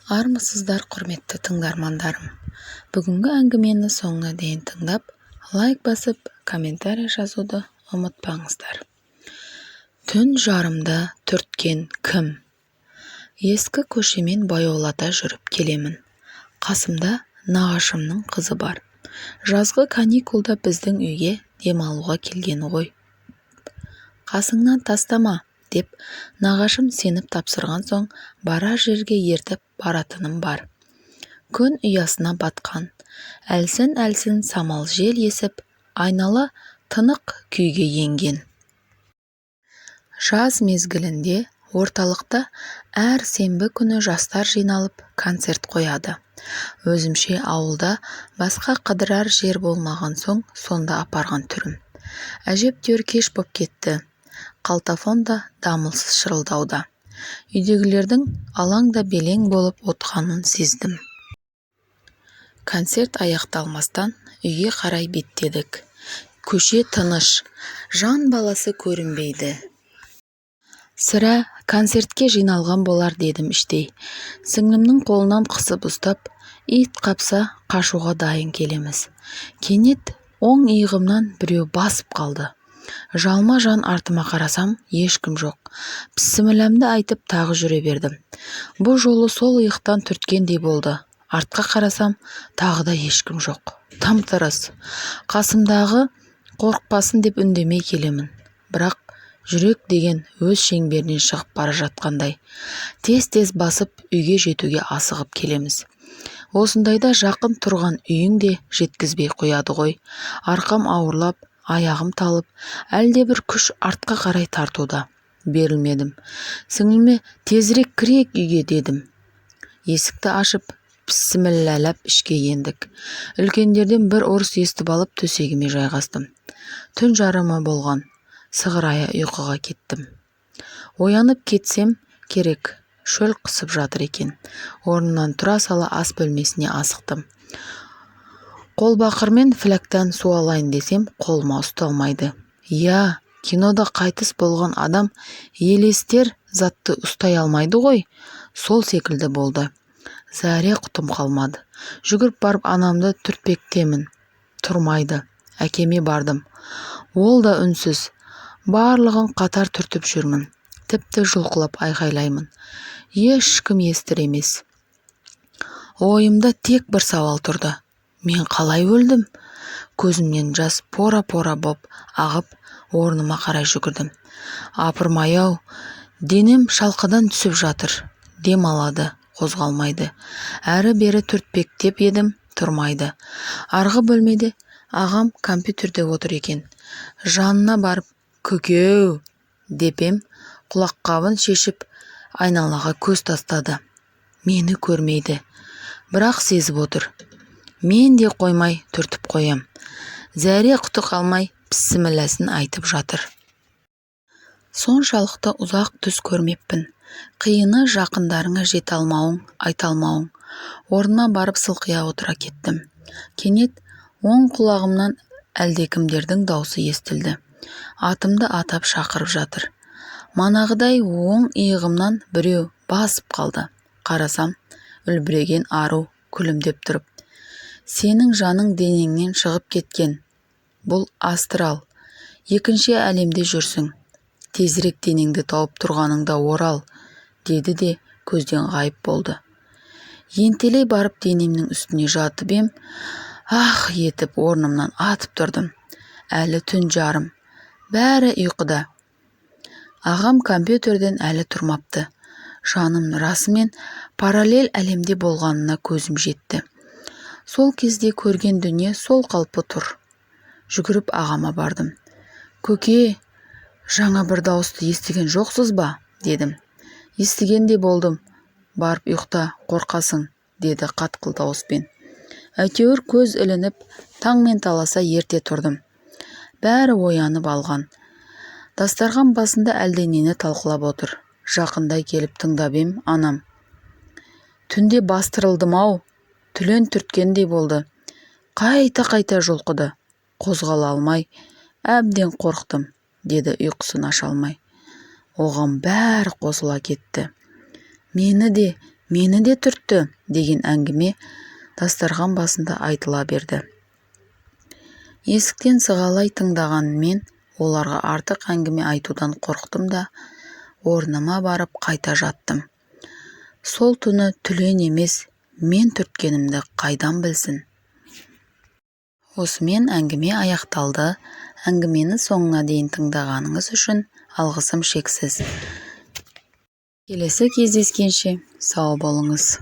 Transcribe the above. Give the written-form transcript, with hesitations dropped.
Армысыздар, құрметті тыңдармандарым. Бүгінгі әңгімені соңына дейін тыңдап, лайк басып, комментарий жазуды ұмытпаңыздар. Түн жарымда түрткен кім? Ескі көшемен баяулата жүріп келемін. Қасымда нағашымның қызы бар. Жазғы каникулда біздің үйге демалуға келген ғой. Қасыңнан тастама, деп нағашым сеніп тапсырған соң барар жерге ертіп баратыным бар. Күн ұясына батқан, әлсін-әлсін самал жел есіп, айнала тынық күйге енген. Жаз мезгілінде орталықта әр сенбі күні жастар жиналып концерт қояды. Өзімше ауылда басқа қыдырар жер болмаған соң сонда апарған түрім. Әжептәуір кеш боп кетті. Қалтафон да дамылсыз шырылдауда. Үйдегілердің алаңда белең болып отқанын сездім. Концерт аяқталмастан үйге қарай беттедік. Көше тыныш, жан баласы көрінбейді. Сірә концертке жиналған болар дедім іштей. Сіңлімнің қолынан қысып ұстап, ит қапса қашуға дайын келеміз. Кенет оң иығымнан біреу басып қалды. Жалма жан артыма қарасам, ешкім жоқ. Бісмілләмді айтып тағы жүре бердім. Бұл жолы сол иықтан түрткендей болды. Артқа қарасам, тағы да ешкім жоқ. Тым-тырыс. Қасымдағы қорықпасын деп үндемей келемін. Бірақ жүрек деген өз шеңберінен шығып бара жатқандай. Тез-тез басып үйге жетуге асығып келеміз. Осындайда жақын тұрған үйің де жеткізбей қояды ғой. Арқам ауырлап, аяғым талып, әлде бір күш артқа қарай тартуда. Берілмедім. Сіңліме тезірек кірейік үйге дедім. Есікті ашып, бісмілләләп ішке ендік. Үлкендерден бір орыс естіп алып төсегіме жайғастым. Түн жарымы болған. Сығырая ұйқыға кеттім. Оянып кетсем керек, шөл қысып жатыр екен. Орнынан тұра сала ас бөлмесіне асықтым. Қолбақырмен фляктан су алайын десем, қолыма ұсталмайды. Я, кинода қайтыс болған адам елестер затты ұстай алмайды ғой, сол секілді болды. Зәре құтым қалмады. Жүгіріп барып анамды түртпектемін. Тұрмайды. Әкеме бардым. Ол да үнсіз. Барлығын қатар түртіп жүрмін. Тіпті жұлқылап айғайлаймын. Ешкім естір емес. Ойымда тек бір сауал тұрды. Мен қалай өлдім? Көзімнен жас пора-пора боп ағып, орныма қарай жүгірдім. Апырмай-ау, денем шалқыдан түсіп жатыр. Дем алады, қозғалмайды. Әрі-бері түртпектеп едім, тұрмайды. Арғы бөлмеде ағам компьютерде отыр екен. Жанына барып, көкеу, депем, құлаққабын шешіп, айналаға көз тастады. Мені көрмейді, бірақ сезіп отыр. Мен де қоймай түртіп қоям. Зәре құты қалмай бісмілләсін айтып жатыр. Соншалықты ұзақ түс көрмеппін. Қиыны жақындарыңа жете алмауың, айта алмауың. Орнына барып сылқия отыра кеттім. Кенет оң құлағымнан әлдекімдердің даусы естілді. Атымды атап шақырып жатыр. Манағыдай оң иығымнан біреу басып қалды. Қарасам, үлбіреген ару күлімдеп тұрып. Сенің жаның денеңнен шығып кеткен. Бұл астрал. Екінші әлемде жүрсің. Тезірек денеңді тауып тұрғаныңда орал, деді де көзден ғайып болды. Ентелей барып денемнің үстіне жатып ем, етіп орнымнан атып тұрдым. Әлі түн жарым. Бәрі ұйқыда. Ағам компьютерден әлі тұрмапты. Жаным расымен параллель әлемде болғанына көзім жетті. Сол кезде көрген дүние сол қалпы тұр. Жүгіріп ағама бардым. Көке, жаңа бір дауысты естіген жоқсыз ба? Дедім. Естігенде болдым. Барып ұйықта, қорқасың, деді қатқыл дауыспен. Әйтеуір көз ілініп, таңмен таласа ерте тұрдым. Бәрі оянып алған. Дастархан басында әлденені талқылап отыр. Жақындай келіп тыңдап ем, анам. Түнде бастырылдым-ау, түлен түрткендей болды. Қайта-қайта жұлқыды. Қозғала алмай, әбден қорықтым, деді ұйқысын аша алмай. Оған бәрі қосыла кетті. Мені де мені де түртті деген әңгіме дастархан басында айтыла берді. Есіктен сығалай тыңдағанмен оларға артық әңгіме айтудан қорықтым да орныма барып қайта жаттым. Сол түні түлен емес, мен түрткенімді қайдан білсін? Осымен әңгіме аяқталды. Әңгімені соңына дейін тыңдағаныңыз үшін алғысым шексіз. Келесі кездескенше сау болыңыз.